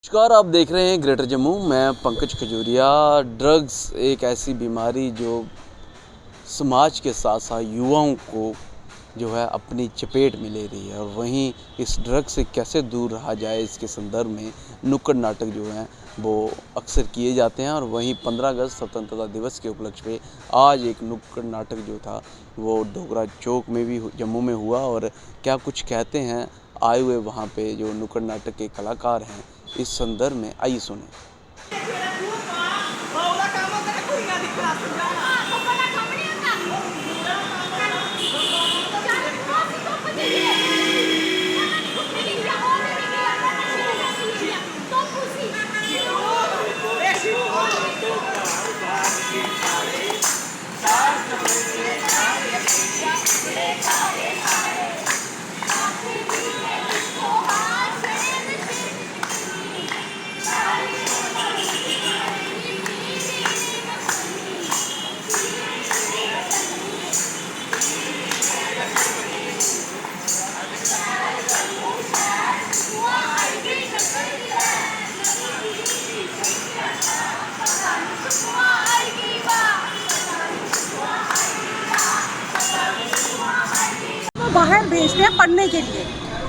नमस्कार, आप देख रहे हैं ग्रेटर जम्मू। मैं पंकज खजूरिया। ड्रग्स एक ऐसी बीमारी जो समाज के साथ साथ युवाओं को जो है अपनी चपेट में ले रही है, और वहीं इस ड्रग से कैसे दूर रहा जाए इसके संदर्भ में नुक्कड़ नाटक जो हैं वो अक्सर किए जाते हैं। और वहीं 15 अगस्त स्वतंत्रता दिवस के उपलक्ष्य पे आज एक नुक्कड़ नाटक जो था वो डोगरा चौक में भी जम्मू में हुआ। और क्या कुछ कहते हैं आए हुए वहाँ पे जो नुक्कड़ नाटक के कलाकार हैं, इस संदर्भ में आइए सुने। बाहर भेजते हैं पढ़ने के लिए,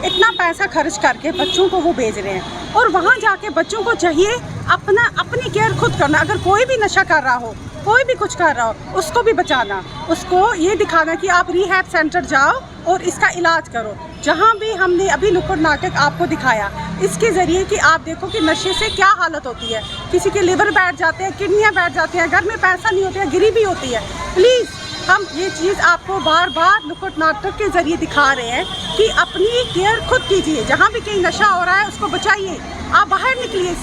इतना पैसा खर्च करके बच्चों को वो भेज रहे हैं, और वहाँ जाके बच्चों को चाहिए अपनी केयर खुद करना। अगर कोई भी नशा कर रहा हो, कोई भी कुछ कर रहा हो, उसको भी बचाना, उसको ये दिखाना कि आप रिहैब सेंटर जाओ और इसका इलाज करो। जहाँ भी हमने अभी नुक्कड़ नाटक आपको दिखाया, इसके ज़रिए कि आप देखो कि नशे से क्या हालत होती है। किसी के लिवर बैठ जाते हैं, किडनियाँ बैठ जाती हैं, घर में पैसा नहीं होता है, गरीबी होती है। प्लीज़ हम ये चीज़ आपको बार बार नुक्कड़ नाटक के ज़रिए दिखा रहे हैं कि अपनी केयर खुद कीजिए। जहाँ भी कहीं नशा हो रहा है उसको बचाइए, आप बाहर निकलिए,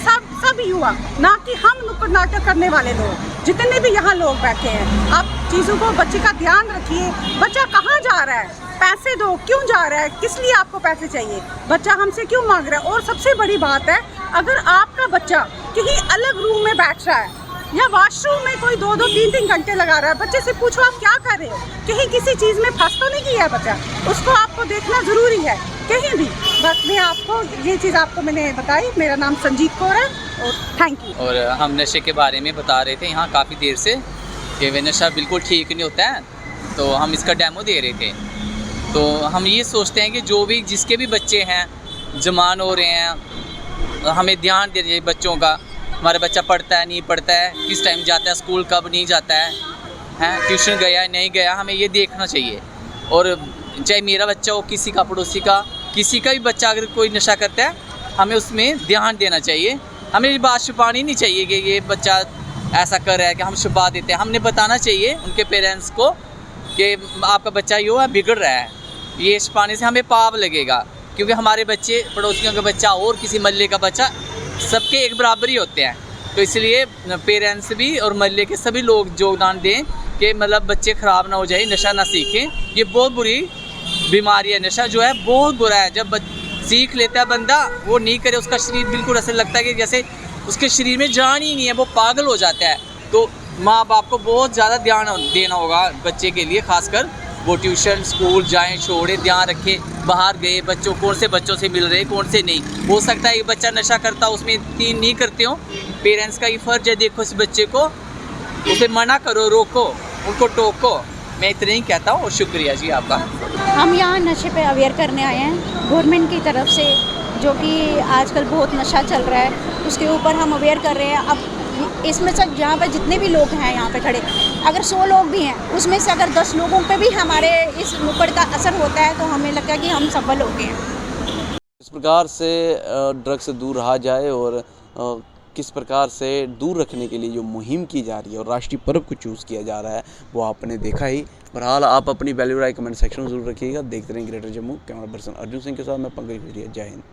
सब युवा, ना कि हम नुक्कड़ नाटक करने वाले लोग। जितने भी यहाँ लोग बैठे हैं, आप चीज़ों को, बच्चे का ध्यान रखिए। बच्चा कहाँ जा रहा है, पैसे दो, क्यों जा रहा है, किस लिए आपको पैसे चाहिए, बच्चा हमसे क्यों मांग रहा है। और सबसे बड़ी बात है, अगर आपका बच्चा कहीं अलग रूम में बैठ रहा है या वॉशरूम में कोई 2-2, 3-3 घंटे लगा रहा है, बच्चे से पूछो आप क्या कर रहे हो, कहीं किसी चीज़ में फंस तो नहीं किया है बच्चा, उसको आपको देखना ज़रूरी है कहीं भी। बस मैं आपको ये चीज़ आपको मैंने बताई। मेरा नाम संजीत कौर है और थैंक यू। और हम नशे के बारे में बता रहे थे यहाँ काफ़ी देर से कि वे नशा बिल्कुल ठीक नहीं होता है, तो हम इसका डेमो दे रहे थे। तो हम ये सोचते हैं कि जो भी जिसके भी बच्चे हैं जवान हो रहे हैं, हमें ध्यान देना चाहिए बच्चों का। हमारा बच्चा पढ़ता है नहीं पढ़ता है, किस टाइम जाता है स्कूल, कब नहीं जाता है, ट्यूशन गया नहीं गया, हमें ये देखना चाहिए। और चाहे मेरा बच्चा हो, किसी का, पड़ोसी का, किसी का भी बच्चा अगर कोई नशा करता है, हमें उसमें ध्यान देना चाहिए। हमें ये बात छुपानी नहीं चाहिए कि ये बच्चा ऐसा कर रहा है कि हम छुपा देते हैं। हमने बताना चाहिए उनके पेरेंट्स को कि आपका बच्चा यो है बिगड़ रहा है, ये छुपाने से हमें पाप लगेगा। क्योंकि हमारे बच्चे, पड़ोसियों का बच्चा और किसी मोहल्ले का बच्चा, सबके एक बराबर ही होते हैं। तो इसलिए पेरेंट्स भी और मोहल्ले के सभी लोग योगदान दें कि मतलब बच्चे ख़राब ना हो जाए, नशा ना सीखें। ये बहुत बुरी बीमारी है, नशा जो है बहुत बुरा है। जब सीख लेता है बंदा, वो नहीं करे, उसका शरीर बिल्कुल ऐसे लगता है कि जैसे उसके शरीर में जान ही नहीं है, वो पागल हो जाता है। तो माँ बाप को बहुत ज़्यादा ध्यान देना होगा बच्चे के लिए, खासकर वो ट्यूशन स्कूल जाएं, छोड़े, ध्यान रखें। बाहर गए बच्चों, कौन से बच्चों से मिल रहे, कौन से नहीं। हो सकता है एक बच्चा नशा करता, उसमें 3 नहीं करते हो। पेरेंट्स का ये फ़र्ज है, देखो इस बच्चे को, उसे मना करो, रोको, उनको टोको। मैं इतना ही कहता हूँ और शुक्रिया जी आपका। हम यहाँ नशे पे अवेयर करने आए हैं गवर्नमेंट की तरफ से, जो कि आजकल बहुत नशा चल रहा है, उसके ऊपर हम अवेयर कर रहे हैं। अब इसमें से यहाँ पे जितने भी लोग हैं यहाँ पे खड़े, अगर 100 लोग भी हैं, उसमें से अगर 10 लोगों पे भी हमारे इस नुक्कड़ का असर होता है, तो हमें लगता है कि हम सफल हो गए हैं। इस प्रकार से ड्रग से दूर रहा जाए और किस प्रकार से दूर रखने के लिए जो मुहिम की जा रही है और राष्ट्रीय पर्व को चूज़ किया जा रहा है, वो आपने देखा ही। बहरहाल आप अपनी वैल्यू राय कमेंट सेक्शन में ज़रूर रखिएगा। देखते रहें greater Jammu. Camera person Arjun Singh के साथ मैं पंकज खजूरिया। जय हिंद।